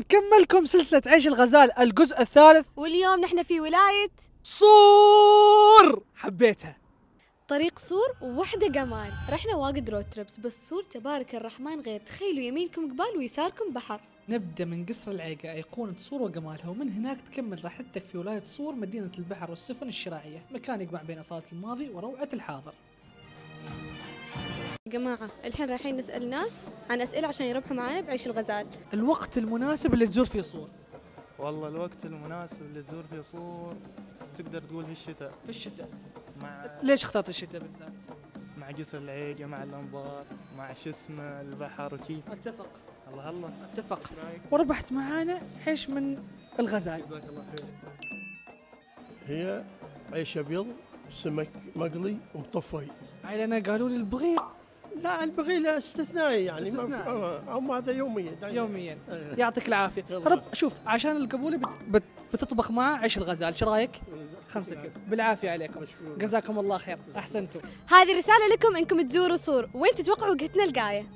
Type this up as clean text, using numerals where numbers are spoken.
نكملكم سلسلة عيش الغزال الجزء الثالث، واليوم نحن في ولاية صور. حبيتها. طريق صور ووحدة قمال. رحنا واجد رود تريبس، بس صور تبارك الرحمن غير. تخيلوا يمينكم جبال ويساركم بحر. نبدأ من قصر العيقة أيقونة صور وجمالها، ومن هناك تكمل رحلتك في ولاية صور، مدينة البحر والسفن الشراعية، مكان يجمع بين أصالة الماضي وروعة الحاضر. يا جماعة الحين رايحين نسأل ناس عن أسئلة عشان يربحوا معانا بعيش الغزال. الوقت المناسب اللي تزور فيه صور. والله الوقت المناسب اللي تزور فيه صور تقدر تقول في الشتاء. في الشتاء. مع ليش اخترت الشتاء بالذات؟ مع قصر العيقة، مع الأنظار، مع شو اسمه البحر وكي. اتفق. الله اتفق. وربحت معانا عيش من الغزال. جزاك الله خير. هي عيش ابيض، سمك مقلي ومطفي. عيلنا قالوا لي البغيض لا البغيل استثنائي يعني استثنائي. هم هذا يوميا دايماً. يوميا. أيوة. يعطيك العافية. يلا. رب شوف، عشان القبولة بتطبخ معاه عيش الغزال، شو رايك؟ 5 كيلو بالعافية عليكم. مشكور. جزاكم الله خير، أحسنتوا. هذه رسالة لكم إنكم تزوروا صور. وين تتوقعوا وجهتنا الجاية؟